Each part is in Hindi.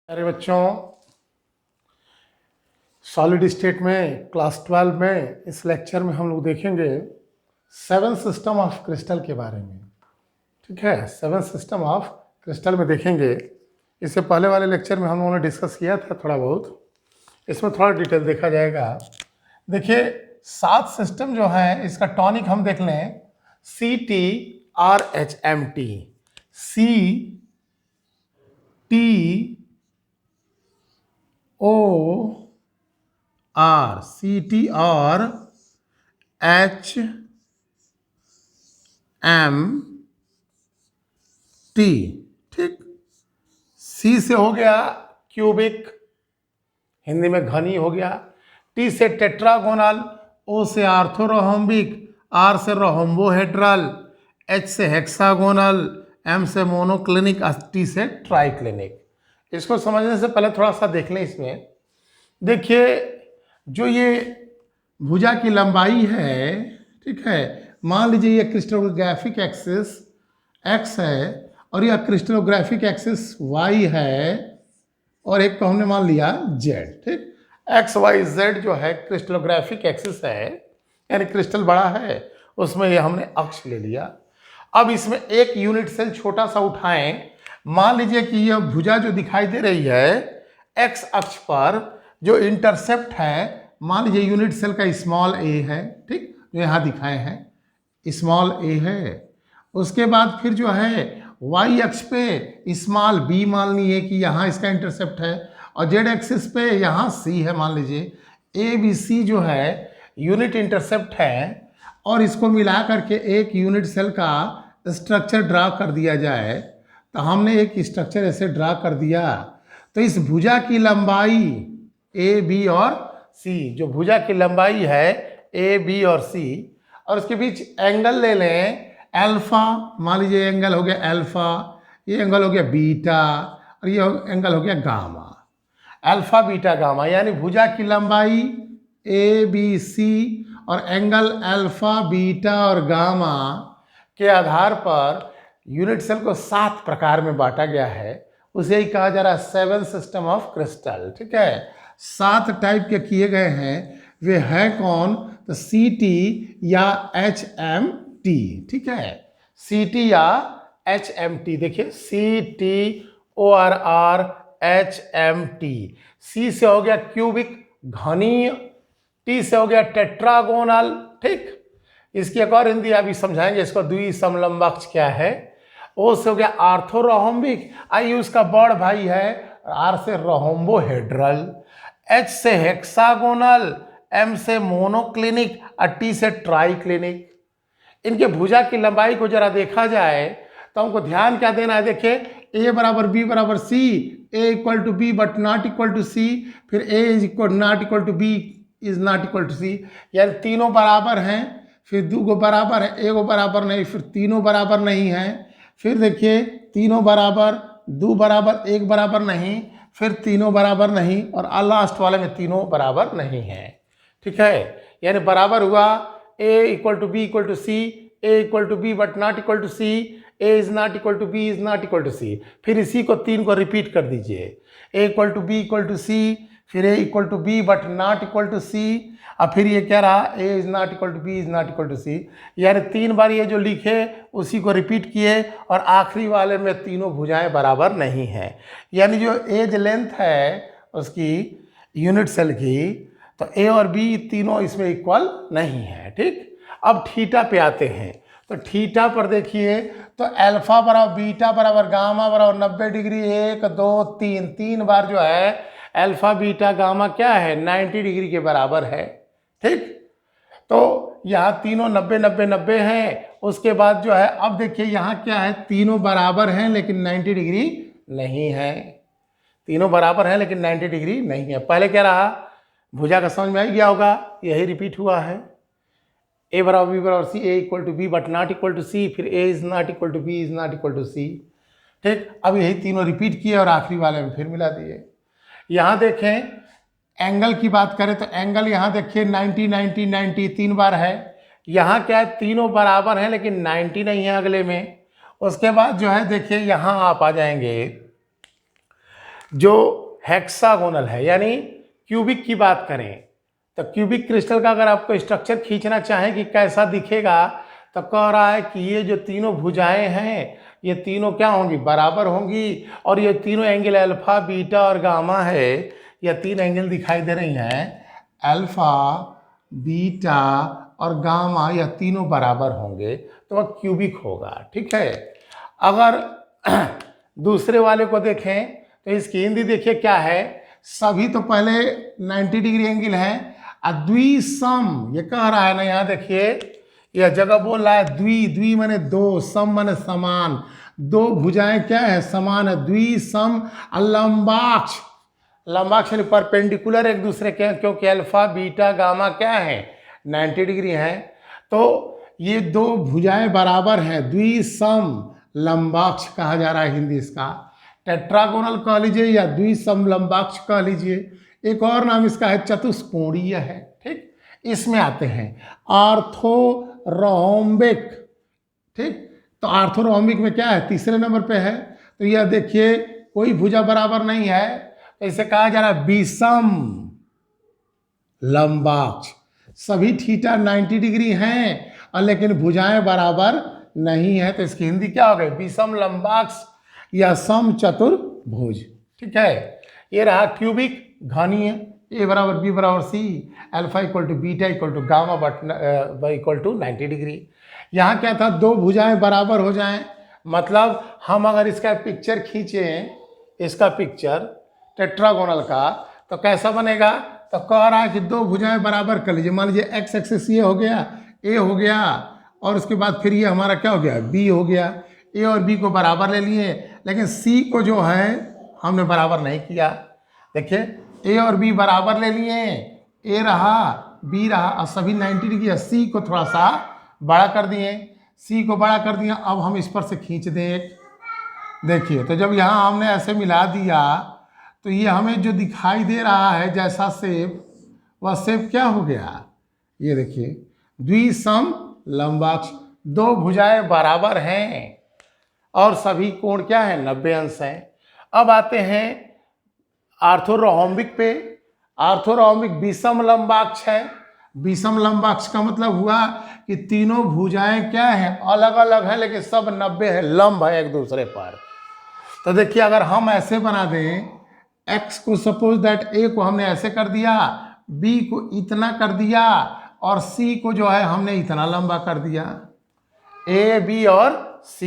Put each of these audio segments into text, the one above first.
अरे बच्चों, सॉलिड स्टेट में क्लास 12 में इस लेक्चर में हम लोग देखेंगे सेवन सिस्टम ऑफ क्रिस्टल के बारे में। ठीक है, सेवन सिस्टम ऑफ क्रिस्टल में देखेंगे। इससे पहले वाले लेक्चर में हम लोगों ने डिस्कस किया था थोड़ा बहुत, इसमें थोड़ा डिटेल देखा जाएगा। देखिए, 7 सिस्टम जो है इसका टॉनिक हम देख लें, CTRHMT, CTRHMT। ठीक, C से हो गया क्यूबिक, हिंदी में घनी हो गया। T से टेट्रागोनल, O से आर्थोरोहम्बिक, R से रोहम्बोहेड्रल, H से हेक्सागोनल, M से मोनोक्लिनिक, T से ट्राइक्लिनिक। इसको समझने से पहले थोड़ा सा देख लें। इसमें देखिए, जो ये भुजा की लंबाई है, ठीक है, मान लीजिए ये क्रिस्टलोग्राफिक एक्सिस x है और यह क्रिस्टलोग्राफिक एक्सिस y है, और एक को हमने मान लिया z। ठीक, एक्स वाई जेड जो है क्रिस्टलोग्राफिक एक्सिस है, यानी क्रिस्टल बड़ा है, उसमें ये हमने अक्ष ले लिया। अब इसमें एक यूनिट सेल छोटा सा उठाएं। मान लीजिए कि यह भुजा जो दिखाई दे रही है एक्स अक्ष पर, जो इंटरसेप्ट है, मान लीजिए यूनिट सेल का स्मॉल ए है, ठीक, जो यहाँ दिखाए हैं स्मॉल ए है। उसके बाद फिर जो है वाई अक्ष पे स्मॉल बी मान लीजिए कि यहाँ इसका इंटरसेप्ट है, और जेड एक्सिस पे यहाँ सी है, मान लीजिए ए बी सी जो है यूनिट इंटरसेप्ट है, और इसको मिला करके एक यूनिट सेल का स्ट्रक्चर ड्रा कर दिया जाए। तो हमने एक स्ट्रक्चर ऐसे ड्रा कर दिया। तो इस भुजा की लंबाई ए बी और सी, जो भुजा की लंबाई है ए बी और सी, और उसके बीच एंगल ले लें अल्फा, मान लीजिए एंगल हो गया अल्फा, ये एंगल हो गया बीटा, और ये एंगल हो गया गामा। अल्फा बीटा गामा, यानी भुजा की लंबाई ए बी सी और एंगल अल्फा बीटा और गामा के आधार पर यूनिट सेल को 7 प्रकार में बांटा गया है। उसे ही कहा जा रहा है सेवन सिस्टम ऑफ क्रिस्टल। ठीक है, 7 टाइप के किए गए हैं। वे हैं कौन? तो CT या HMT। ठीक है, CT या HMT। देखिए, CTORRHMT। C से हो गया क्यूबिक, घनी। T से हो गया टेट्रागोनल। ठीक, इसकी एक और हिंदी अभी समझाएंगे, इसको द्विसमलंबाक्ष क्या है। O से हो गया आर्थोरोहम्बिक, आई उसका बड़ भाई है। R से रोहम्बोहेड्रल, H से हेक्सागोनल, M से मोनोक्लिनिक और T से ट्राइक्लिनिक। इनके भुजा की लंबाई को जरा देखा जाए तो हमको ध्यान क्या देना है। देखिए, A बराबर B बराबर C, A equal to B but not equal to C, फिर A is equal not equal to B is not equal to C, यानी तीनों बराबर हैं। फिर 2 को बराबर है, 1 को बराबर नहीं, फिर तीनों बराबर नहीं है। फिर देखिए, तीनों बराबर, 2 बराबर, 1 बराबर नहीं, फिर तीनों बराबर नहीं, और लास्ट वाले में तीनों बराबर नहीं है। ठीक है, यानी बराबर हुआ A equal to B equal to C, A equal to B but not equal to C, A is not equal to B is not equal to C। फिर इसी को 3 को रिपीट कर दीजिए, A equal to B equal to C, फिर A equal to B but not equal to C, और फिर ये क्या रहा, A is not equal to B is not equal to C। यानी 3 बार ये जो लिखे उसी को रिपीट किए, और आखिरी वाले में तीनों भुजाएं बराबर नहीं हैं। यानी जो एज लेंथ है उसकी यूनिट सेल की, तो A और B तीनों इसमें इक्वल नहीं है। ठीक, अब थीटा पे आते हैं। तो थीटा पर देखिए, तो अल्फा बराबर बीटा बराबर गामा बराबर 90 डिग्री, 1 2 3, 3 बार जो है अल्फा बीटा गामा क्या है, 90 डिग्री के बराबर है। ठीक, तो यहाँ तीनों 90 90 90 हैं। उसके बाद जो है, अब देखिए यहाँ क्या है, तीनों बराबर हैं लेकिन 90 डिग्री नहीं है। तीनों बराबर हैं लेकिन 90 डिग्री नहीं है। पहले क्या रहा, भुजा का समझ में आ गया होगा, यही रिपीट हुआ है। A बराबर B बराबर C, A equal to B but not equal to C, फिर A is not equal to B is not equal to C। ठीक, अब यही तीनों रिपीट किए और आखिरी वाले में फिर मिला दिए। यहाँ देखें, एंगल की बात करें तो एंगल यहाँ देखिए 90 90 90 3 बार है। यहाँ क्या है, तीनों बराबर हैं लेकिन 90 नहीं है अगले में। उसके बाद जो है देखिए, यहाँ आप आ जाएंगे जो हेक्सागोनल है, यानी क्यूबिक की बात करें तो क्यूबिक क्रिस्टल का अगर आपको स्ट्रक्चर खींचना चाहें कि कैसा दिखेगा, तो कह रहा है कि ये जो तीनों भुजाएं हैं ये तीनों क्या होंगी, बराबर होंगी, और ये तीनों एंगल अल्फा बीटा और गामा है, ये तीन एंगल दिखाई दे रही हैं, अल्फा बीटा और गामा, यह तीनों बराबर होंगे तो वह क्यूबिक होगा। ठीक है। अगर दूसरे वाले को देखें तो इसकी हिंदी देखिए क्या है, सभी तो पहले 90 डिग्री एंगल है, द्विसम ये कह रहा है ना, यहाँ देखिए यह जगह बोल रहा है द्वि माने दो, सम माने समान, दो भुजाएं क्या है, समान है, द्विसम लंबाक्ष, लंबाक्ष यानी परपेंडिकुलर एक दूसरे के, क्योंकि अल्फा बीटा गामा क्या है 90 डिग्री है, तो ये दो भुजाएं बराबर हैं, द्विसम लंबाक्ष कहा जा रहा है हिंदी इसका, टेट्रागोनल कह लीजिए या द्विसम लंबाक्ष कह लीजिए, एक और नाम इसका है चतुष्कोणीय है। ठीक, इसमें आते हैं आर्थोरोम्बिक। ठीक, तो आर्थोरोम्बिक में क्या है, तीसरे नंबर पे है, तो यह देखिए कोई भुजा बराबर नहीं है, तो इसे कहा जा रहा है विषम लंबाक्ष, सभी थीटा 90 डिग्री हैं और लेकिन भुजाएं बराबर नहीं है, तो इसकी हिंदी क्या हो गई, विषम लंबाक्ष या सम चतुर्भुज। ठीक है। ये रहा क्यूबिक घनीय, ए बराबर बी बराबर C, alpha equal to beta equal to gamma but equal to 90 degree. यहाँ क्या था, दो भुजाएं बराबर हो जाएं, मतलब हम अगर इसका पिक्चर खींचें, इसका पिक्चर टेट्रागोनल का, तो कैसा बनेगा, तो कह रहा है कि दो भुजाएं बराबर कर लीजिए, मान लीजिए एक्स एक्सिस ये हो गया, ए हो गया, और उसके बाद फिर ये हमारा क्या हो गया, बी हो गया, ए और बी को बराबर ले लिए, लेकिन सी को जो है हमने बराबर नहीं किया। देखिए ए और बी बराबर ले लिए, ए रहा बी रहा, और सभी 90 डिग्री, सी को थोड़ा सा बड़ा कर दिए, सी को बड़ा कर दिया, अब हम इस पर से खींच दें। देखिए तो जब यहाँ हमने ऐसे मिला दिया तो ये हमें जो दिखाई दे रहा है जैसा शेप, वह शेप क्या हो गया, ये देखिए द्विसम लंबाक्ष, दो भुजाएं बराबर हैं और सभी कोण क्या है 90 अंश हैं। अब आते हैं आर्थोरोम्बिक पे। आर्थोरोम्बिक विषम लंबाक्ष है, विषम लंबाक्ष का मतलब हुआ कि तीनों भुजाएं क्या हैं, अलग अलग हैं लेकिन सब 90 है, लंब है एक दूसरे पर। तो देखिए अगर हम ऐसे बना दें, x को सपोज दैट a को हमने ऐसे कर दिया, b को इतना कर दिया और c को जो है हमने इतना लंबा कर दिया, a b और c।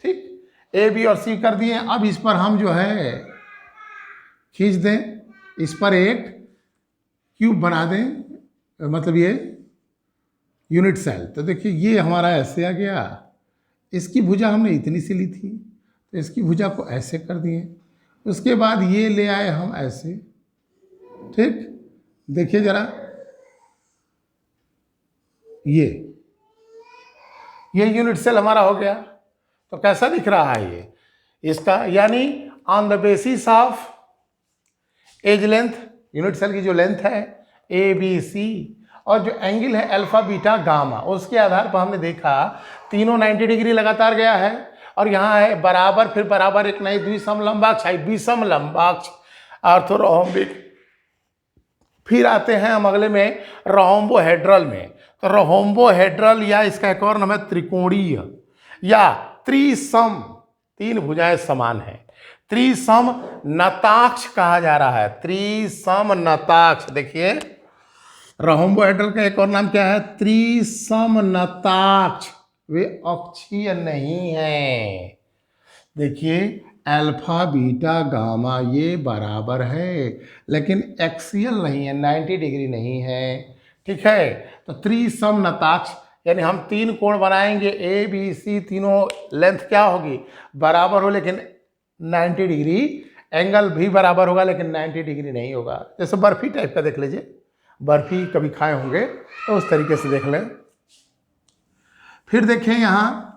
ठीक, a b और c कर दिए। अब इस पर हम जो है खींच दें, इस पर एक क्यूब बना दें, मतलब ये यूनिट सेल। तो देखिए ये हमारा ऐसे आ गया, इसकी भुजा हमने इतनी सी ली थी तो इसकी भुजा को ऐसे कर दिए, उसके बाद ये ले आए हम ऐसे। ठीक, देखिए जरा ये यूनिट सेल हमारा हो गया। तो कैसा दिख रहा है ये इसका, यानी on the basis of edge length, unit cell की जो लेंथ है ए बी सी और जो एंगल है अल्फा बीटा गामा, उसके आधार पर हमने देखा तीनों 90 डिग्री लगातार गया है और यहाँ है बराबर, फिर बराबर एक नई द्विसम लंबाक्ष है, विषम लंबाक्ष आर्थोरोम्बिक। फिर आते हैं हम अगले में रोम्बोहेड्रल में। तो रोम्बोहेड्रल या इसका एक और नाम है त्रिकोणीय या त्रिसम, तीन भुजाएं समान है, त्रिसम नताक्ष कहा जा रहा है, त्रिसम नताक्ष। देखिए रोम्बोहेड्रल का एक और नाम क्या है, त्रिसम नताक्ष, वे अक्षीय नहीं है। देखिए अल्फा बीटा गामा ये बराबर है लेकिन एक्सियल नहीं है, 90 डिग्री नहीं है। ठीक है, तो त्रिसम नताक्ष यानी हम तीन कोण बनाएंगे, ए बी सी, तीनों लेंथ क्या होगी बराबर हो लेकिन 90 डिग्री, एंगल भी बराबर होगा लेकिन 90 डिग्री नहीं होगा। जैसे बर्फी टाइप का देख लीजिए, बर्फी कभी खाए होंगे तो उस तरीके से देख लें। फिर देखें यहाँ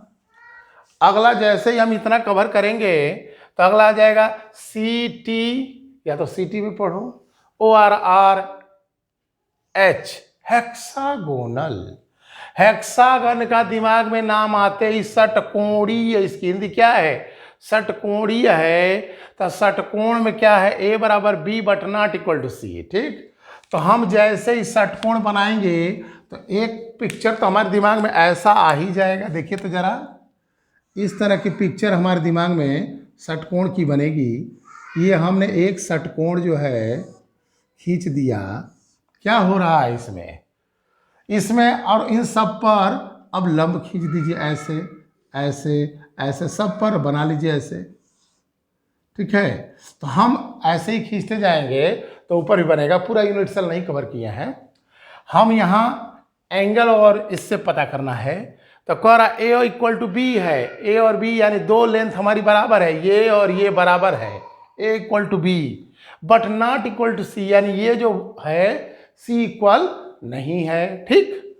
अगला, जैसे ही हम इतना कवर करेंगे तो अगला आ जाएगा सी टी, या तो सी टी में पढ़ो, O R R H, hexagonal. Hexagon का दिमाग में नाम आते ही षटकोणीय, इसकी हिंदी क्या है षटकोणीय है तो षटकोण में क्या है, ए बराबर B but not equal to C. ठीक, तो हम जैसे ही षटकोण बनाएंगे तो एक पिक्चर तो हमारे दिमाग में ऐसा आ ही जाएगा। देखिए तो जरा, इस तरह की पिक्चर हमारे दिमाग में षटकोण की बनेगी। ये हमने एक षटकोण जो है खींच दिया, क्या हो रहा है इसमें और इन सब पर अब लंब खींच दीजिए, ऐसे ऐसे ऐसे सब पर बना लीजिए ऐसे। ठीक है, तो हम ऐसे ही खींचते जाएंगे तो ऊपर भी बनेगा। पूरा यूनिट सेल नहीं कवर किए हैं हम, यहाँ एंगल और इससे पता करना है। तो कह रहा ए इक्वल टू बी है, ए और बी यानी दो लेंथ हमारी बराबर है, ये और ये बराबर है, A equal to B but not equal to C, यानी ये जो है सी इक्वल नहीं है। ठीक,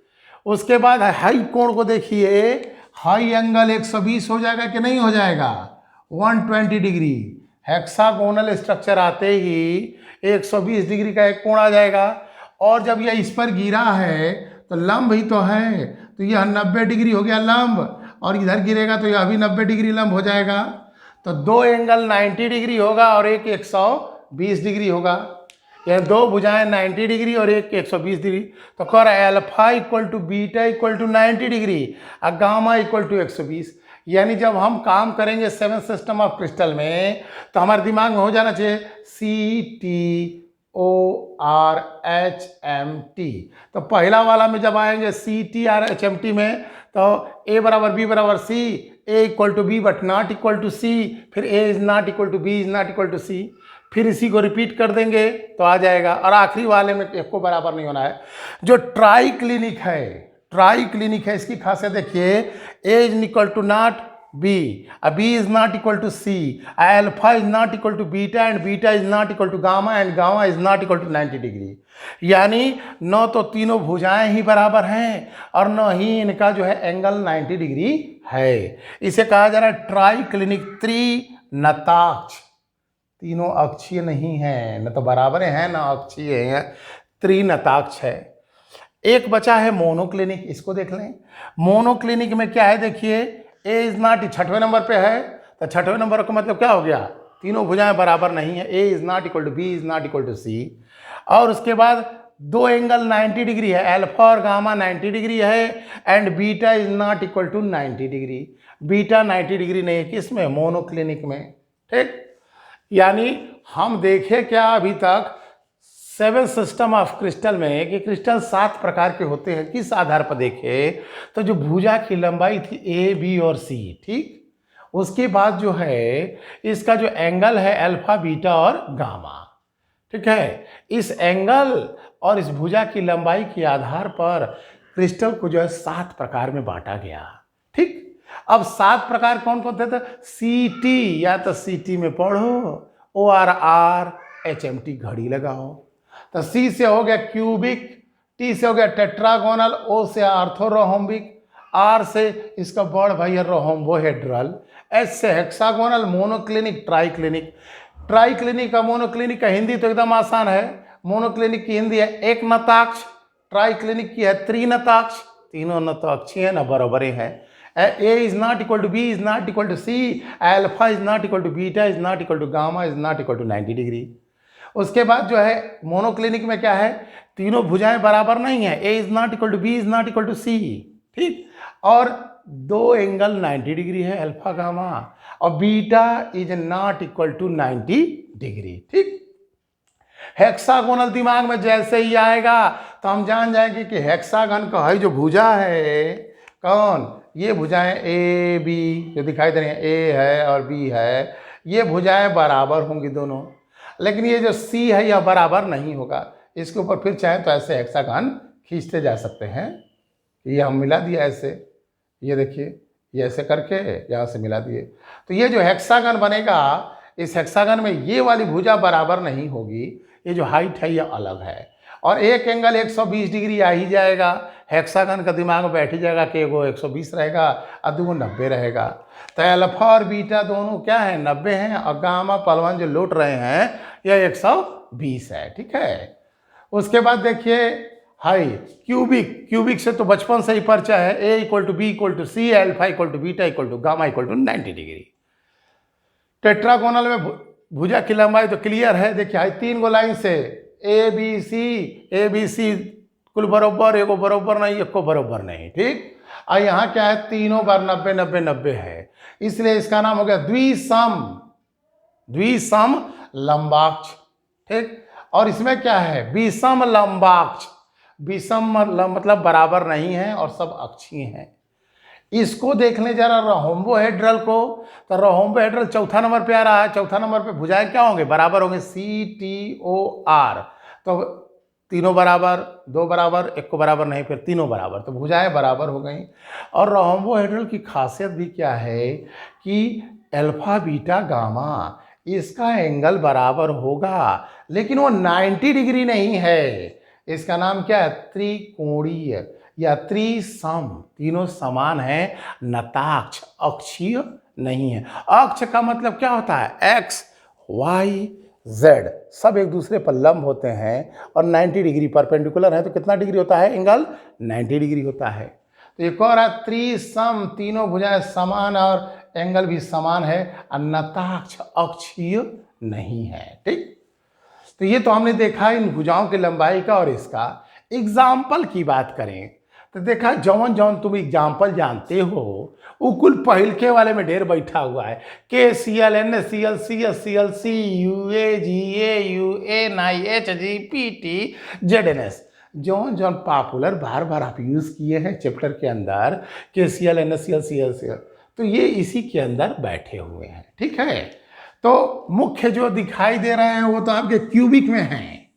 उसके बाद हाई कोण को देखिए, हाई एंगल 120 हो जाएगा कि नहीं हो जाएगा, 120 डिग्री। हेक्सागोनल स्ट्रक्चर आते ही 120 डिग्री का एक कोण आ जाएगा। और जब यह इस पर गिरा है तो लंब ही तो है, तो यह 90 डिग्री हो गया लंब, और इधर गिरेगा तो यह भी 90 डिग्री लंब हो जाएगा। तो दो एंगल 90 डिग्री होगा और एक 120 डिग्री होगा, यह दो भुजाएं 90 डिग्री और एक 120 डिग्री। तो कह रहा है alpha equal to beta equal to 90 degree और गामा इक्वल टू 120। यानी जब हम काम करेंगे सेवन सिस्टम ऑफ क्रिस्टल में तो हमारे दिमाग में हो जाना चाहिए CTORHMT। तो पहला वाला में जब आएंगे CTRHMT में तो A बराबर B बराबर C, A equal to B but not equal to C, फिर A is not equal to B is not equal to C, फिर इसी को रिपीट कर देंगे तो आ जाएगा। और आखिरी वाले में एक को बराबर नहीं होना है। जो ट्राई क्लिनिक है इसकी खासियत देखिए, A is equal to not B, B is not equal to C, alpha is not equal to beta and beta is not equal to gamma and gamma is not equal to 90 degree. यानी न तो तीनों भुजाएं ही बराबर हैं और न ही इनका जो है एंगल 90 डिग्री है। इसे कहा जा रहा है ट्राई क्लिनिक, त्रिनताक्ष। तीनों अक्षीय नहीं है, न तो बराबर है न अक्षीय है, त्रिनताक्ष है। एक बचा है मोनोक्लिनिक, इसको देख लें। मोनोक्लिनिक में क्या है देखिए, ए इज नॉट, छठवें नंबर पे है, तो छठवें नंबर का मतलब क्या हो गया, तीनों भुजाएं बराबर नहीं है, A is not equal to B is not equal to C. और उसके बाद दो एंगल 90 डिग्री है, अल्फा और गामा 90 डिग्री है and beta is not equal to 90 degree. Beta 90 degree नहीं है, किसमें, मोनोक्लिनिक में। ठीक, यानी हम देखे क्या अभी तक सेवन सिस्टम ऑफ क्रिस्टल में कि क्रिस्टल 7 प्रकार के होते हैं। किस आधार पर देखे तो जो भुजा की लंबाई थी ए बी और सी, ठीक, उसके बाद जो है इसका जो एंगल है अल्फा बीटा और गामा। ठीक है, इस एंगल और इस भुजा की लंबाई के आधार पर क्रिस्टल को जो है 7 प्रकार में बांटा गया। ठीक, अब 7 प्रकार कौन कौन थे, सीटी, या तो सीटी में पढ़ो, ORR HMT घड़ी लगाओ। तो सी से हो गया क्यूबिक, टी से हो गया टेट्रागोनल, ओ से आर्थोरोहोम्बिक, आर से इसका बड़ भाई रोहोम्बोहेड्रल, एस से हेक्सागोनल, मोनोक्लिनिक, ट्राइक्लिनिक। ट्राइक्लिनिक का मोनोक्लिनिक का हिंदी तो एकदम आसान है। मोनोक्लिनिक की हिंदी है एक नताक्ष, ट्राइक्लिनिक की है त्रिनताक्ष, तीनों नताक्षी है ना, बराबरे हैं। A is not equal to B is not equal to C, alpha is not equal to beta is not equal to gamma is not equal to 90 degree. उसके बाद जो है मोनोक्लिनिक में क्या है, तीनों भुजाएं बराबर नहीं है, A is not equal to B is not equal to C, ठीक, और दो एंगल 90 डिग्री है, अल्फा गामा, और beta is not equal to 90 degree. ठीक, हेक्सागोनल दिमाग में जैसे ही आएगा तो हम जान जाएंगे कि हेक्सागन का है जो भुजा है, कौन, ये भुजाएं ए बी जो दिखाई दे रही हैं, ए है और बी है, ये भुजाएं बराबर होंगी दोनों। लेकिन ये जो सी है यह बराबर नहीं होगा। इसके ऊपर फिर चाहे तो ऐसे हेक्सागन खींचते जा सकते हैं। ये हम मिला दिया ऐसे, ये देखिए, ये ऐसे करके यहाँ से मिला दिए, तो ये जो हेक्सागन बनेगा, इस हेक्सागन में ये वाली भुजा बराबर नहीं होगी, ये जो हाइट है यह अलग है, और एक एंगल 120 डिग्री आ ही जाएगा। हेक्सागन का दिमाग में बैठ ही जाएगा कि एगो 120 रहेगा और दूगो 90 रहेगा। तो अल्फा और बीटा दोनों क्या है, 90 हैं, और गामा पहलवान जो लौट रहे हैं यह 120 है। ठीक है, उसके बाद देखिए हाई क्यूबिक, क्यूबिक से तो बचपन से ही परिचय है, A equal to B equal to C, alpha equal to beta equal to gamma equal to 90 degree. Tetragonal में भुजा की लंबाई तो क्लियर है, देखिए आई 3 गो लाइन से ए बी सी कुल बरोबर, एगो बरोबर नहीं, एको बरोबर नहीं, ठीक। और यहाँ क्या है, तीनों बार 90 90 90 है, इसलिए इसका नाम हो गया द्विसम लंबाक्ष, ठीक। और इसमें क्या है, विषम लंबाक्ष। विषम मतलब बराबर नहीं है और सब अक्षीय हैं। इसको देखने जरा रोम्बोहेड्रल को, तो रोम्बोहेड्रल चौथा नंबर पे आ रहा है। चौथा नंबर पे भुजाएं क्या होंगे, बराबर होंगे, CTOR। तो तीनों बराबर, दो बराबर, एक को बराबर नहीं, फिर तीनों बराबर, तो भुजाएं बराबर हो गई। और रोम्बोहेड्रल की खासियत भी क्या है कि अल्फा बीटा गामा इसका एंगल बराबर होगा, लेकिन वो 90 डिग्री नहीं है। इसका नाम क्या है, त्रिकोणीय या त्रिसम, तीनों समान है, नताक्ष, अक्षीय नहीं है। अक्ष का मतलब क्या होता है, X Y Z सब एक दूसरे पर लंब होते हैं और 90 डिग्री परपेंडिकुलर है, तो कितना डिग्री होता है एंगल, 90 डिग्री होता है। तो एक और है त्रिसम, तीनों भुजाएं समान और एंगल भी समान है, नताक्ष, अक्षीय नहीं है, ठीक। तो ये तो हमने देखा इन भुजाओं की लंबाई का। और इसका एग्जाम्पल की बात करें तो देखा, जौन जौन तुम एग्जाम्पल जानते हो वो कुल पहिलके वाले में ढेर बैठा हुआ है, KCl NaCl CaCl CuAGA UNiH GPT ZNS, जौन जौन पॉपुलर बार बार आप यूज़ किए हैं चैप्टर के अंदर, KCl NaCl CaCl, तो ये इसी के अंदर बैठे हुए हैं, ठीक है। तो मुख्य जो दिखाई दे रहे हैं वो तो आपके क्यूबिक में हैं,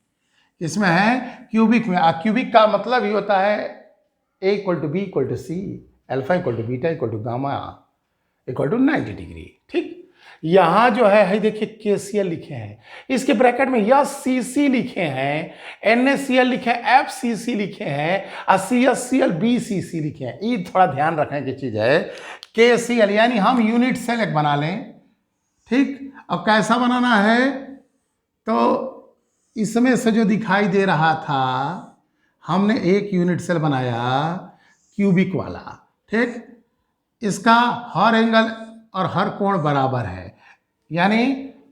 इसमें है क्यूबिक में। क्यूबिक का मतलब ही होता है A = B = C, alpha = beta = gamma = 90 degree, ठीक। यहाँ जो है देखिए KCl लिखे हैं, इसके ब्रैकेट में SCC लिखे हैं, NaCl लिखे हैं, FCC लिखे हैं और CaCl BCC लिखे हैं। ये थोड़ा ध्यान रखने की चीज़ है। KCl यानी हम यूनिट सेल एक बना लें, ठीक। अब कैसा बनाना है, तो इसमें से जो दिखाई दे रहा था, हमने एक यूनिट सेल बनाया क्यूबिक वाला, ठीक। इसका हर एंगल और हर कोण बराबर है, यानी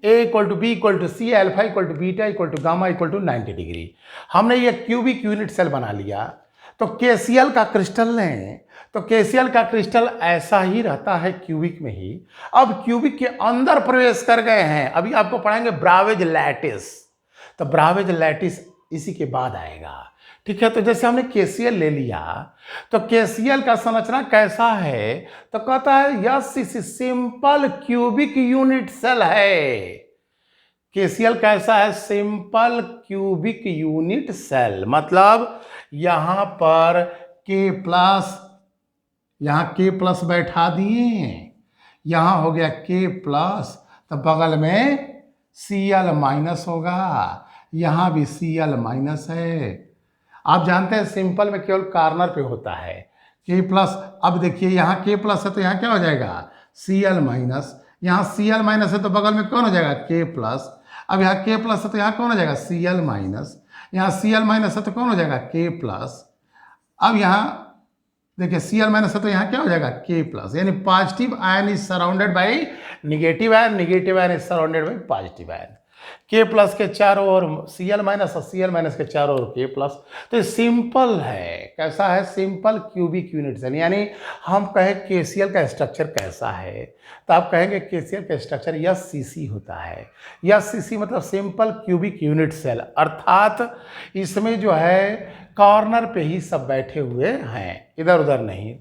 A = B = C, alpha = beta = gamma = 90 degree. हमने ये क्यूबिक यूनिट सेल बना लिया। तो KCl का क्रिस्टल लें, तो KCl का क्रिस्टल ऐसा ही रहता है क्यूबिक में ही। अब क्यूबिक के अंदर प्रवेश कर गए हैं, अभी आपको पढ़ाएंगे ब्रावेज लैटिस, तो ब्रावेज लैटिस इसी के बाद आएगा, ठीक है। तो जैसे हमने KCl ले लिया, तो KCl का संरचना कैसा है, तो कहता है yes simple cubic unit cell है। KCl कैसा है, सिंपल क्यूबिक यूनिट सेल, मतलब यहां पर K+, यहाँ K+ बैठा दिए, यहां हो गया K+, तो बगल में Cl- होगा, यहां भी Cl- है। आप जानते हैं सिंपल में केवल कॉर्नर पे होता है K+। अब देखिए यहाँ K+ है तो यहाँ क्या हो जाएगा, Cl-, यहाँ Cl- है तो बगल में कौन हो जाएगा, K+। अब यहाँ K+ है तो यहाँ कौन हो जाएगा, Cl-, यहाँ Cl- है तो कौन हो जाएगा, K+। अब यहाँ देखिए Cl- है तो यहाँ क्या हो जाएगा, K+, यानी positive ion is surrounded by negative ion, negative ion is surrounded by positive ion. K+ के चारों ओर Cl- और Cl- के चारों ओर K+। तो सिंपल है, कैसा है, सिंपल क्यूबिक यूनिट सेल। यानी हम कहें KCl का स्ट्रक्चर कैसा है, तो आप कहेंगे KCl का स्ट्रक्चर SCC होता है। SCC मतलब सिंपल क्यूबिक यूनिट सेल, अर्थात इसमें जो है कॉर्नर पे ही सब बैठे हुए हैं, इधर उधर नहीं।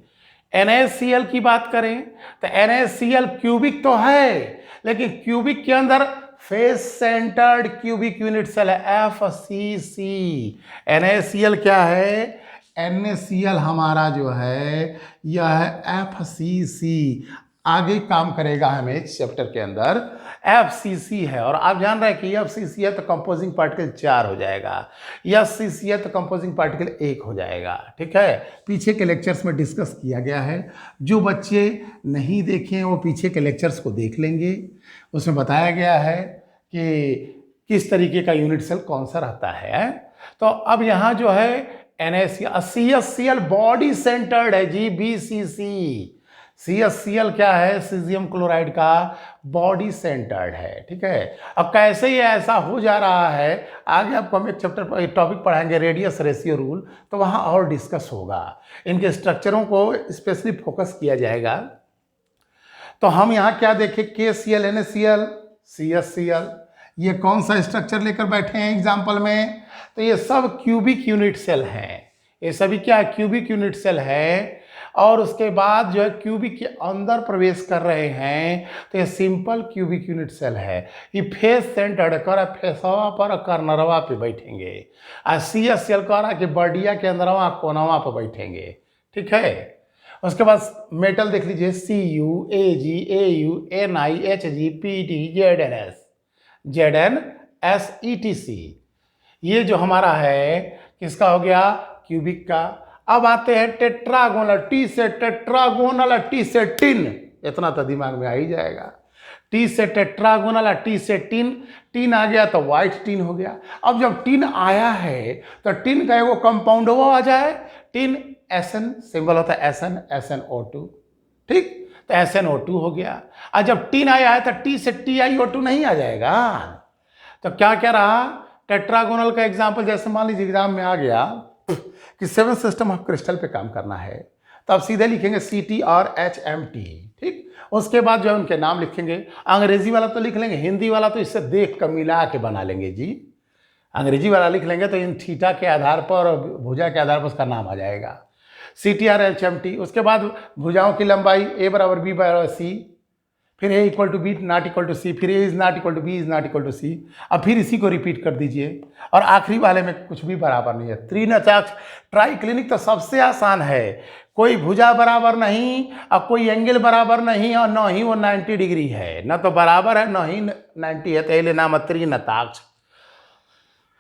NaCl की बात करें तो NaCl क्यूबिक तो है, लेकिन क्यूबिक के अंदर face centred cubic unit cell है, FCC। NaCl क्या है, NaCl हमारा जो है यह है FCC, आगे काम करेगा हमें इस चैप्टर के अंदर। FCC है, और आप जान रहे हैं कि FCC है तो कंपोजिंग पार्टिकल 4 हो जाएगा, SCC है तो कंपोजिंग पार्टिकल 1 हो जाएगा, ठीक है। पीछे के लेक्चर्स में डिस्कस किया गया है, जो बच्चे नहीं देखे हैं वो पीछे के लेक्चर्स को देख लेंगे, उसमें बताया गया है कि किस तरीके का यूनिट सेल कौन सा रहता है। तो अब यहाँ जो है NaCl बॉडी सेंटर्ड है जी, BCC, CaCl क्या है, सीजियम क्लोराइड का बॉडी सेंटर्ड है, ठीक है। अब कैसे ये ऐसा हो जा रहा है, आगे आपको हम एक चैप्टर टॉपिक पढ़ाएंगे रेडियस रेशियो रूल, तो वहाँ और डिस्कस होगा, इनके स्ट्रक्चरों को स्पेशली फोकस किया जाएगा। तो हम यहाँ क्या देखें, KCl NaCl CaCl, ये कौन सा स्ट्रक्चर लेकर बैठे हैं एग्जाम्पल में, तो ये सब क्यूबिक यूनिट सेल हैं, ये सभी क्या क्यूबिक यूनिट सेल है। और उसके बाद जो है क्यूबिक के अंदर प्रवेश कर रहे हैं, तो ये सिंपल क्यूबिक यूनिट सेल है। ये फेस सेंटर्ड कर फेसवा पर कर्नरवा पे बैठेंगे, और CaCl कर कि बर्डिया के अंदरवा कोनवा पर बैठेंगे, ठीक है। उसके बाद मेटल देख लीजिए, Cu Ag Au Ni Hg Pd ZnSEtC, ये जो हमारा है किसका हो गया, क्यूबिक का। अब आते हैं टेट्रागोनल, T से टेट्रागोनल, T से टिन, इतना तो दिमाग में आ ही जाएगा। T से टेट्रागोनल, T से टिन, टिन आ गया तो व्हाइट टिन हो गया। अब जब टिन आया है तो टिन का एगो कंपाउंड वो आ जाए, टिन Sn सिंबल होता है Sn, SnO2, ठीक, तो SnO2 हो गया। और जब टिन आया है तो T से TiO2 नहीं आ जाएगा, तो क्या क्या रहा, टेट्रागोनल का एग्जाम्पल जैसे मान लीजिए एग्जाम में आ गया कि 7 सिस्टम ऑफ क्रिस्टल पे काम करना है, तो आप सीधे लिखेंगे CTRHMT, ठीक। उसके बाद जो है उनके नाम लिखेंगे, अंग्रेजी वाला तो लिख लेंगे, हिंदी वाला तो इससे देख कर मिला के बना लेंगे जी। अंग्रेजी वाला लिख लेंगे तो इन थीटा के आधार पर और भुजा के आधार पर उसका नाम आ जाएगा, CTRHMT। उसके बाद भुजाओं की लंबाई A बराबर B बराबर C, फिर A equal to B not equal to C, फिर A is not equal to B is not equal to C। अब फिर इसी को रिपीट कर दीजिए, और आखिरी वाले में कुछ भी बराबर नहीं है। त्रिनचाक्ष ट्राइक्लिनिक तो सबसे आसान है, कोई भुजा बराबर नहीं और कोई एंगल बराबर नहीं, और न ही वो 90 डिग्री है, न तो बराबर है न ही 90 है, तो ये नाम त्रिनताक्ष।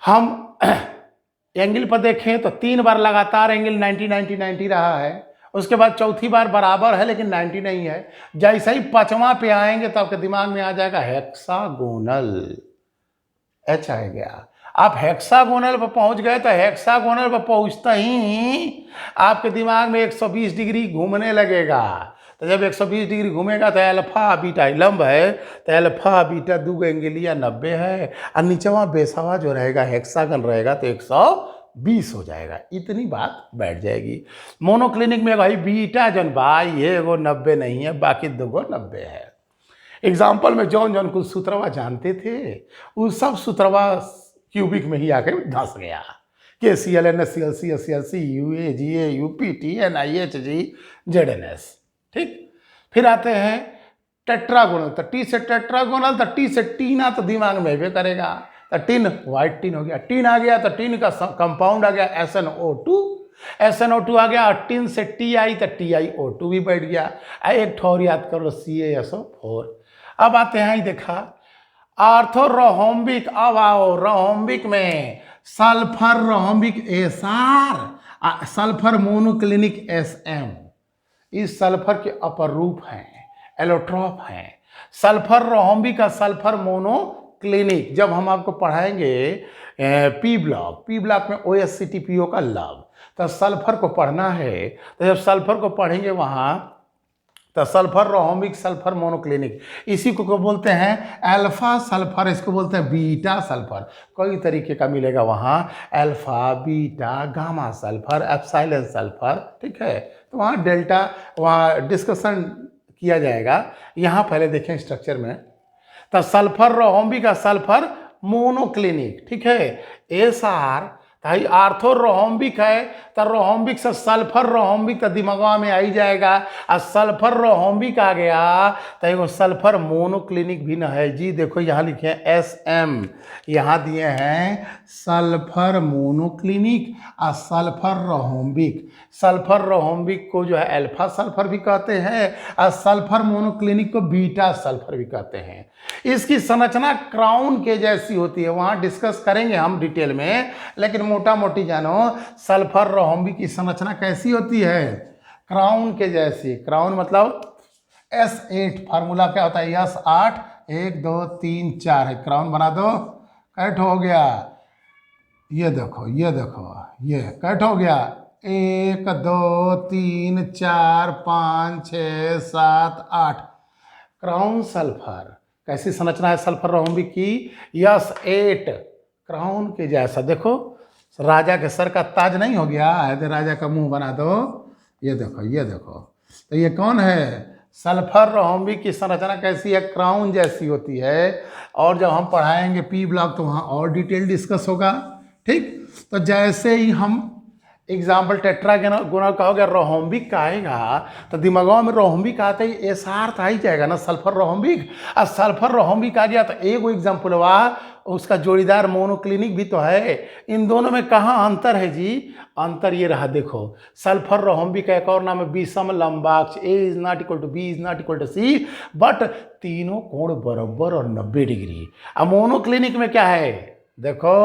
हम एंगल पर देखें तो 3 बार लगातार एंगल 90 90 90 रहा है, उसके बाद चौथी बार बराबर है लेकिन 90 नहीं है। जैसे ही 5वां पे आएंगे तो आपके दिमाग में आ जाएगा हेक्सागोनल, H आ गया। आप हेक्सागोनल पर पहुंच गए तो हेक्सागोनल पर पहुंचता ही आपके दिमाग में 120 डिग्री घूमने लगेगा। तो जब 120 डिग्री घूमेगा तो अल्फा बीटा लंब है, तो अल्फा बीटा 2 एंगलिया 90 है, और नीचवा बेसवा जो रहेगा हेक्सागन रहेगा तो 120 हो जाएगा। इतनी बात बैठ जाएगी। मोनोक्लिनिक में भाई बीटा जन भाई ये वो 90 नहीं है, बाकी 2 90 है। एग्जाम्पल में जौन जौन कुछ सूत्रवा जानते थे वो सब सूत्रवा क्यूबिक में ही आके धंस गया, KCl NaCl CaCl Cu Ag Au Pt Ni Hg ZnS, ठीक। फिर आते हैं टेट्रागोनल, तो T से टेट्रागोनल, तो T से टीना तो दिमाग में भी करेगा, तो टिन व्हाइट टिन हो गया। टिन आ गया तो टिन का कंपाउंड आ गया SnO2, SnO2 आ गया, और टिन से Ti तो TiO2 भी बैठ गया। एक ठोर याद कर लो CaSO4। अब आते हैं, देखा आर्थोरोहोम्बिक, अब आओ रोहोम्बिक में sulphur rhombic SR, sulphur monoclinic SM, इस सल्फर के अपर रूप हैं, एलोट्रॉप हैं। सल्फर रोहोम्बिक का सल्फर मोनोक्लिनिक जब हम आपको पढ़ाएंगे पी ब्लॉक में OSCTPO का लव, तो सल्फर को पढ़ना है, तो जब सल्फर को पढ़ेंगे वहाँ तो सल्फर रोहोम्बिक सल्फर मोनोक्लिनिक, इसी को बोलते हैं अल्फा सल्फर, इसको बोलते हैं बीटा सल्फर। कई तरीके का मिलेगा वहाँ, alpha beta gamma sulphur epsilon sulphur, ठीक है। तो वहाँ डेल्टा वहाँ डिस्कशन किया जाएगा। यहाँ पहले देखें स्ट्रक्चर में, तो सल्फर रोहोम्बिक का सल्फर मोनोक्लिनिक, ठीक है। SR भाई आर्थो रोहोम्बिक है, तो रोहोम्बिक से सल्फर रोहोम्बिक का दिमाग में आ ही जाएगा, और सल्फर रोहोम्बिक आ गया तो एगो सल्फर मोनोक्लिनिक भी ना है जी। देखो यहाँ लिखे हैं SM, यहाँ दिए हैं सल्फर मोनोक्लिनिक और सल्फर रोहोम्बिक। सल्फर रोहोम्बिक को जो है अल्फा सल्फर भी कहते हैं, और सल्फर मोनोक्लिनिक को बीटा सल्फर भी कहते हैं। इसकी संरचना क्राउन के जैसी होती है, वहाँ डिस्कस करेंगे हम डिटेल में, लेकिन मोटा मोटी जानो सल्फर रोहोम्बिक की संरचना कैसी होती है, क्राउन के जैसी। क्राउन मतलब S8, फार्मूला क्या होता है, S8 1 2 3 4 है, क्राउन बना दो, कैट हो गया। ये देखो ये कैट हो गया, 1 2 3 4 5 6 7 8 क्राउन सल्फर। कैसी संरचना है सल्फर रोहम्बिक की? यस 8 क्राउन के जैसा। देखो राजा के सर का ताज नहीं हो गया है तो राजा का मुंह बना दो। ये देखो ये देखो, तो ये कौन है? सल्फर रोहम्बिक की संरचना कैसी है? क्राउन जैसी होती है। और जब हम पढ़ाएंगे पी ब्लॉक तो वहाँ और डिटेल डिस्कस होगा। ठीक, तो जैसे ही हम एग्जाम्पल टेट्रागोनल का हो गया, रोहम्बिक का आएगा तो दिमागों में रोहम्बिक आते ही एसआर तो आ ही जाएगा ना, सल्फर रोहम्बिक। और सल्फर रोहम्बिक आ गया तो एक एग्जाम्पल हुआ, उसका जोड़ीदार मोनोक्लिनिक भी तो है। इन दोनों में कहाँ अंतर है जी? अंतर ये रहा, देखो सल्फर रोहम्बिक का एक और नाम है विषम लंबाक्ष। A is not equal to B is not equal to C, but तीनों कोण बराबर और 90 डिग्री। अब मोनोक्लिनिक में क्या है? देखो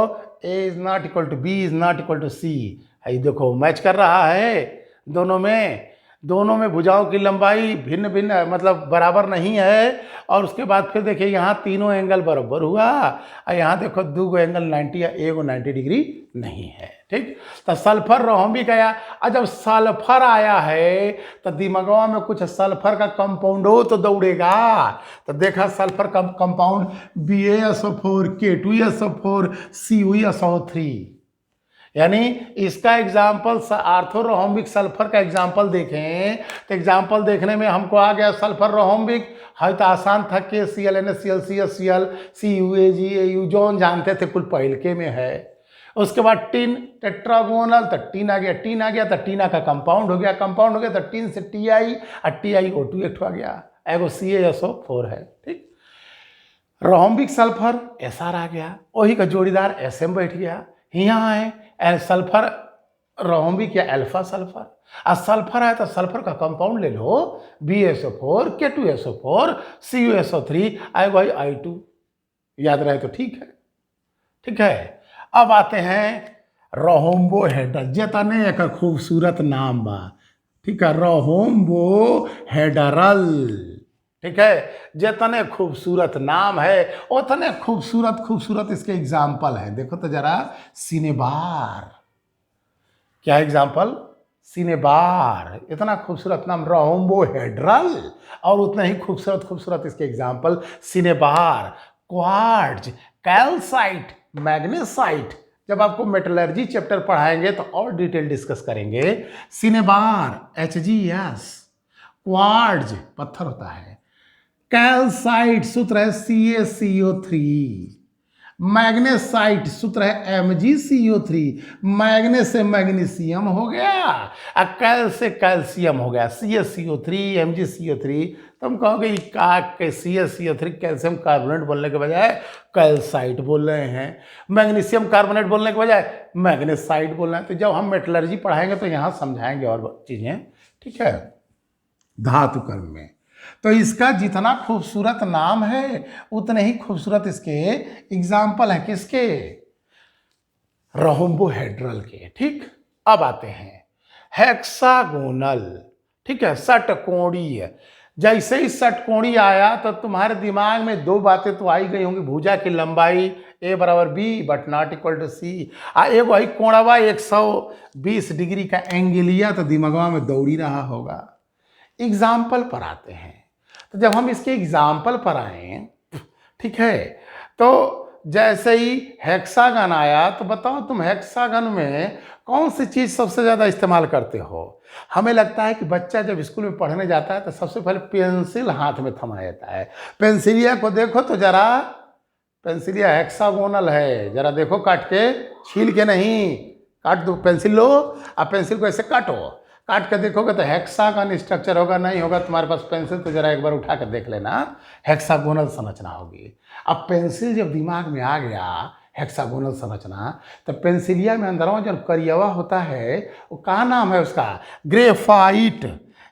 A is not equal to B is not equal to C, है देखो मैच कर रहा है दोनों में भुजाओं की लंबाई भिन्न भिन्न मतलब बराबर नहीं है। और उसके बाद फिर देखिए यहाँ तीनों एंगल बराबर हुआ, और यहाँ देखो दो एंगल 90 या एक 90 डिग्री नहीं है। ठीक, तो सल्फर रोहम्बिक आया। और जब सल्फर आया है तो दिमागों में कुछ सल्फर का कंपाउंड हो तो दौड़ेगा। तो देखा सल्फर का कंपाउंड BaSO4 K2SO4 CuSO3, यानी इसका एग्जाम्पल आर्थो रोहम्बिक सल्फर का एग्जाम्पल देखें तो एग्जाम्पल देखने में हमको आ गया सल्फर रोहम्बिक है तो आसान था कि ClNaClClCl CuAgAu जौन जानते थे कुल पहिलके में है। उसके बाद टिन टेट्रागोनल तो टिन आ गया तो टीना का कंपाउंड हो गया तो टिन से Ti और TiO2 एक आ गया, एगो CaSO4 है। ठीक, रोहम्बिक सल्फर SR आ गया, वही का जोड़ीदार SM बैठ गया। यहाँ है सल्फर रोहम्बिक या अल्फा सल्फर। और सल्फर है तो सल्फर का कंपाउंड ले लो BaSO4 K2SO4 CuSO3 आएगा I2, याद रहे तो ठीक है। अब आते हैं रोहम्बोहेड्रल, जतने एक खूबसूरत नाम बा। ठीक है, रोहम्बोहेड्रल। ठीक है, जितने खूबसूरत नाम है उतने खूबसूरत इसके एग्जाम्पल है। देखो तो जरा सिनेबार, क्या एग्जाम्पल? सिनेबार, इतना खूबसूरत नाम रोहम्बोहेड्रल, और उतना ही खूबसूरत इसके example cinnabar, quartz, calcite, magnesite. जब आपको मेटलर्जी चैप्टर पढ़ाएंगे तो और डिटेल डिस्कस करेंगे। सिनेबार HgS, क्वार्ट्ज पत्थर होता है, कैल्साइट सूत्र है CaCO3, मैग्नेसाइट सूत्र है MgCO3, मैग्ने से मैग्नीशियम हो गया, कैल से कैल्शियम हो गया CaCO3 MgCO3। तुम कहोगे कि CaCO3 कैल्शियम कार्बोनेट बोलने के बजाय कैल्साइट बोल रहे हैं, मैग्नीशियम कार्बोनेट बोलने के बजाय मैग्नेसाइट बोल रहे हैं। तो जब हम मेटलर्जी पढ़ाएंगे तो यहाँ समझाएंगे और चीज़ें। ठीक है, धातु कर्म में तो इसका जितना खूबसूरत नाम है उतने ही खूबसूरत इसके एग्जाम्पल हैं। किसके? रोहम्बोहेड्रल के। ठीक, अब आते हैं हेक्सागोनल। ठीक है, षटकोणीय। जैसे ही षटकोणीय आया तो तुम्हारे दिमाग में दो बातें तो आई गई होंगी, भुजा की लंबाई A बराबर B but not equal to C, एक वही कोणवा 120 डिग्री का एंगलिया तो दिमागवा में दौड़ी रहा होगा। एग्जाम्पल पर आते हैं, तो जब हम इसके एग्जाम्पल पर आए, ठीक है, तो जैसे ही हेक्सागन आया तो बताओ तुम हेक्सागन में कौन सी चीज़ सबसे ज़्यादा इस्तेमाल करते हो? हमें लगता है कि बच्चा जब स्कूल में पढ़ने जाता है तो सबसे पहले पेंसिल हाथ में थमा जाता है। पेंसिलिया को देखो तो जरा, पेंसिलिया हेक्सागोनल है, जरा देखो काट के, छील के नहीं, काट दो, पेंसिल लो और पेंसिल को ऐसे काट के देखोगे तो हेक्सागन स्ट्रक्चर होगा, नहीं होगा तुम्हारे पास पेंसिल तो जरा एक बार उठा कर देख लेना, हेक्सागोनल संरचना होगी। अब पेंसिल जब दिमाग में आ गया हेक्सागोनल संरचना, तो पेंसिलिया में अंदर जो करियवा होता है वो क्या नाम है उसका? ग्रेफाइट।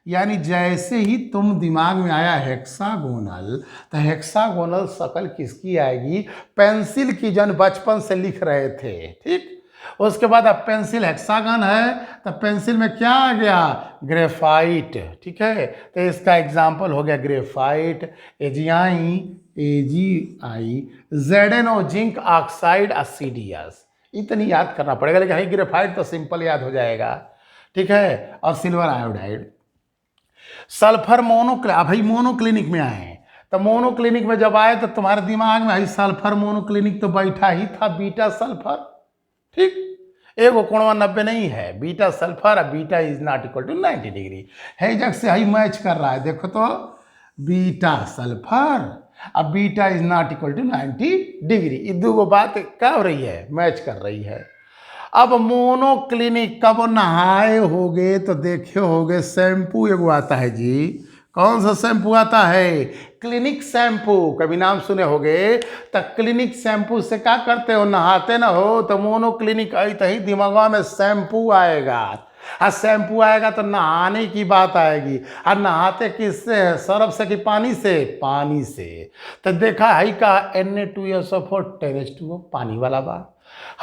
यानी जैसे ही तुम दिमाग में आया हेक्सागोनल, तो हेक्सागोनल शक्ल किसकी आएगी? पेंसिल की, जन बचपन से लिख रहे थे। ठीक, उसके बाद अब पेंसिल हेक्सागन है तो पेंसिल में क्या आ गया? ग्रेफाइट। ठीक है, तो इसका एग्जाम्पल हो गया graphite, AgI ZnO zinc oxide CdS। इतनी याद करना पड़ेगा, लेकिन ग्रेफाइट तो सिंपल याद हो जाएगा। ठीक है, और सिल्वर आयोडाइड। सल्फर भाई मोनोक्लिनिक में आए, तो मोनोक्लिनिक में जब आए तो तुम्हारे दिमाग में भाई सल्फर मोनोक्लिनिक तो बैठा ही था बीटा सल्फर, ठीक। एगो कोणवा 90 नहीं है, बीटा सल्फर और beta is not equal to 90 degree है, जग से ही मैच कर रहा है। देखो तो बीटा सल्फर अब beta is not equal to 90 degree, ये दो बात क्या हो रही है, मैच कर रही है। अब मोनोक्लिनिक कब नहाए होगे तो देखे होगे शैम्पू एगो आता है जी, कौन सा शैम्पू आता है, क्लिनिक शैम्पू, कभी नाम सुने होगे। तो क्लिनिक शैम्पू से क्या करते हो, नहाते ना हो तो मोनोक्लिनिक आई तो ही दिमाग में शैम्पू आएगा, और शैम्पू आएगा तो नहाने की बात आएगी, और नहाते किससे है, सर्फ से कि पानी से, पानी से। तो देखा है का Na2SO4 10H2O पानी वाला बा,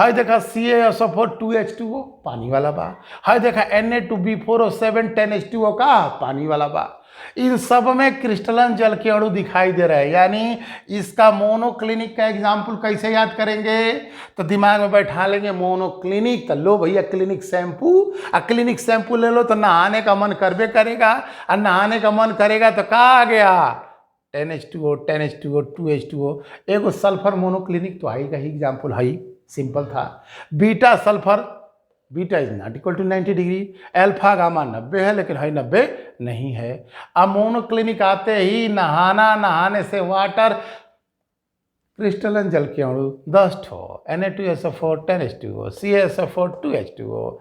है देखा CaSO4 2H2O पानी वाला बा, है देखा Na2B4O7 10H2O का पानी वाला बा। इन सब में क्रिस्टलन जल के अणु दिखाई दे रहे हैं, यानी इसका मोनोक्लिनिक का एग्जाम्पल कैसे याद करेंगे, तो दिमाग में बैठा लेंगे मोनोक्लिनिक, तो लो भैया क्लिनिक शैम्पू, और क्लिनिक शैम्पू ले लो तो नहाने का मन करबे करेगा, और नहाने का मन करेगा तो क्या आ गया, 10H2O 2H2O, एगो सल्फर मोनोक्लिनिक तो आएगा ही, एग्जाम्पल है, सिंपल था। Beta sulphur, beta is not equal to 90 degree, alpha gamma 90 है लेकिन है 90 नहीं है। अब मोनोक्लिनिक आते ही नहाना, नहाने से वाटर क्रिस्टलन जल के अणु 10 ठो, Na2SO4 10H2O, CaSO4 2H2O,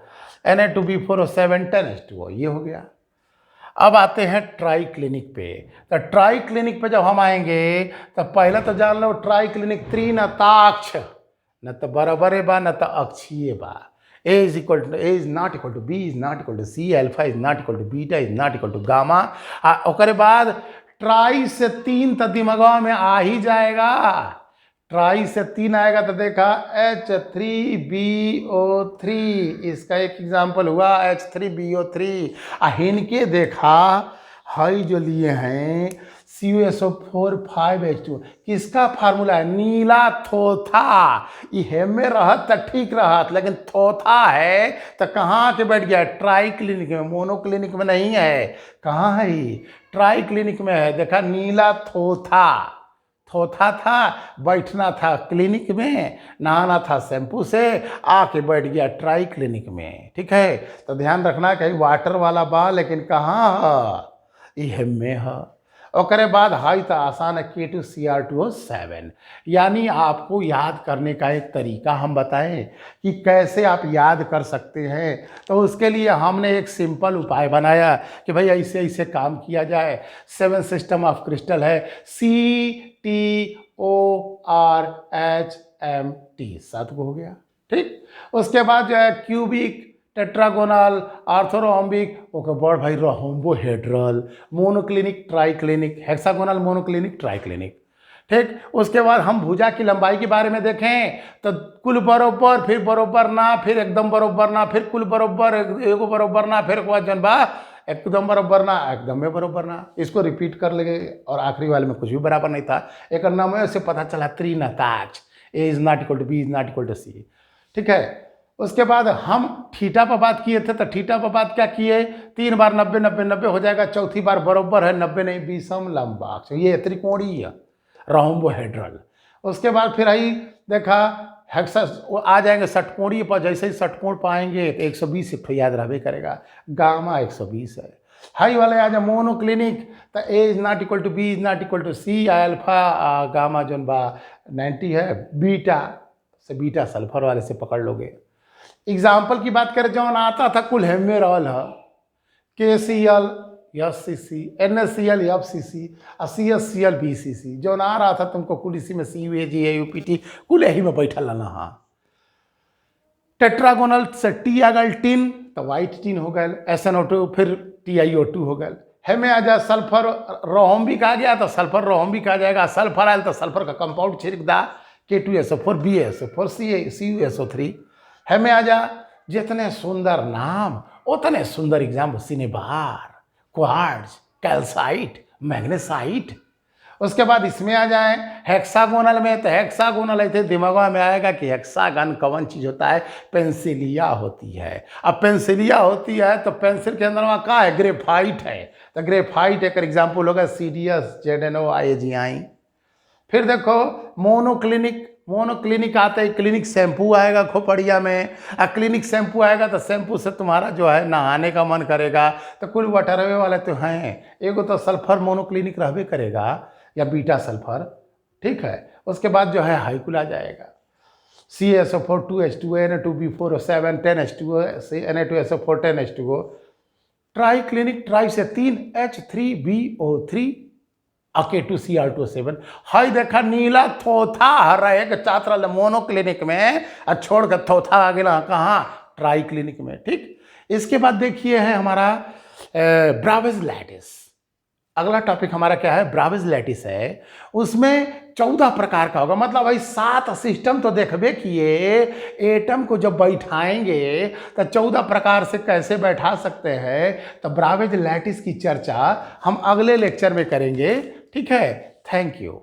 Na2B4O7 10H2O, ये हो गया। अब आते हैं ट्राई क्लिनिक पे, तो ट्राई क्लिनिक पे जब हम आएंगे तो पहले तो जान लो ट्राई क्लिनिक त्रिनताक्ष, न तो बराबर बा न तो अक्षीय बा, A is not equal to B is not equal to C, alpha is not equal to beta is not equal to gamma. ओकरे बाद ट्राई से 3 तो दिमाग में आ ही जाएगा, ट्राई से 3 आएगा तो देखा H3BO3, इसका एक एग्जाम्पल हुआ H3BO3। इनके देखा हाई जो लिए हैं CuSO4 5H2, किसका फार्मूला है, नीला थोथा, ये में रहत तो ठीक रहत, लेकिन थोथा है तो कहाँ के बैठ गया, ट्राई क्लिनिक में, मोनोक्लिनिक में नहीं है, कहाँ है, ट्राई क्लिनिक में है। देखा नीला थोथा, थोथा था, बैठना था क्लिनिक में, नहाना था शैम्पू से, आके बैठ गया ट्राई क्लिनिक में, ठीक है। तो ध्यान रखना कहीं वाटर वाला बा, लेकिन कहाँ है, ये में है। ओकरे बाद हाई तो आसान है K2Cr2O7, यानी आपको याद करने का एक तरीका हम बताएं कि कैसे आप याद कर सकते हैं। तो उसके लिए हमने एक सिंपल उपाय बनाया कि भाई ऐसे ऐसे काम किया जाए। 7 सिस्टम ऑफ क्रिस्टल है CTORHMT, 7 को हो गया, ठीक। उसके बाद जो है क्यूबिक, टेट्रागोनल, आर्थोरोम्बिक, ओके बड़ भाई rhombohedral, monoclinic, triclinic, hexagonal, monoclinic, triclinic, ठीक। उसके बाद हम भुजा की लंबाई के बारे में देखें तो कुल बरोबर, फिर बरोबर ना, फिर एकदम बरोबर ना, फिर कुल बरोबर, एगो बरोबर ना, फिर जन बा एकदम बरोबर ना, एकदम में बरोबर ना, इसको रिपीट कर लेंगे। और आखिरी वाले में कुछ भी बराबर नहीं था, एक नाम से पता चला त्रिनताक्ष, A is not equal to B is not equal to C, ठीक है। उसके बाद हम थीटा पर बात किए थे, तो थीटा पर बात क्या किए, 3 बार 90 90 90 हो जाएगा, चौथी बार बरोबर है 90 नहीं, विषम लंबाक्ष, ये त्रिकोणीय रोम्बोहेड्रल। उसके बाद फिर आई देखा हेक्सा आ जाएंगे षटकोणीय पर, जैसे ही षटकोण पाएंगे तो 120 याद रहबे करेगा, गामा 120 है। हाई वाले आ जाए मोनोक्लिनिक, तो A is not equal to B is not equal to C, alpha gamma जोन बा 90 है, बीटा से बीटा सल्फर वाले से पकड़ लोगे। एग्जाम्पल की बात करें, जौन आता था कुल हेमेरॉल है, KCl SCC, NaCl FCC, CSCl BCC, जौन आ रहा था तुमको कुल इसी में CUAG AUPT, कुल यही में बैठा लाना। हाँ, टेट्रागोनल से T आ गल टिन, तो वाइट टिन हो गए, SnO2, फिर TiO2 हो गए। हेमे आ जाए सल्फर रोहम्बिक आ गया तो सल्फर रोहम्बिक आ जाएगा, सल्फर आयल तो सल्फर का कंपाउंड छिड़क दा, K2SO4 BaSO4 CuSO3। हमें आ जा, जितने सुंदर नाम उतने सुंदर example, cinnabar, quartz, calcite, magnesite. उसके बाद इसमें आ जाएं हेक्सागोनल में, तो हेक्सागोनल ऐसे दिमाग में आएगा कि हेक्सागन कौन चीज़ होता है, पेंसिलिया होती है। अब पेंसिलिया होती है तो पेंसिल के अंदर वहाँ क्या है, ग्रेफाइट है, तो ग्रेफाइट एक एग्जाम्पल होगा CDS ZNOIAGI। फिर देखो मोनोक्लिनिक, मोनोक्लिनिक आता है, क्लिनिक शैम्पू आएगा खोपड़िया में, क्लिनिक शैम्पू आएगा तो शैम्पू से तुम्हारा जो है नहाने का मन करेगा, तो कुल वटरवे वाले तो हैं, एगो तो सल्फर मोनोक्लिनिक रहबे करेगा या बीटा सल्फर, ठीक है। उसके बाद जो है हाइकुल आ जाएगा, CaSO4 2H2O Na2B4 7 10H2O Na2SO4 10H2O। Try clinic, try से 3H3BO3 K2Cr2O7। हाई देखा नीला थोथा हरा एक चातरल मोनोक्लिनिक में, और छोड़ कर थोथा आ गया कहाँ, ट्राई क्लिनिक में, ठीक। इसके बाद देखिए है हमारा ब्राविज लैटिस। अगला टॉपिक हमारा क्या है, ब्राविज लैटिस है। उसमें 14 प्रकार का होगा, मतलब भाई 7 सिस्टम तो देखबे किए, एटम को जब बैठाएंगे तो 14 प्रकार से कैसे बैठा सकते हैं, तो ब्राविज लैटिस की चर्चा हम अगले लेक्चर में करेंगे, ठीक है। Thank you.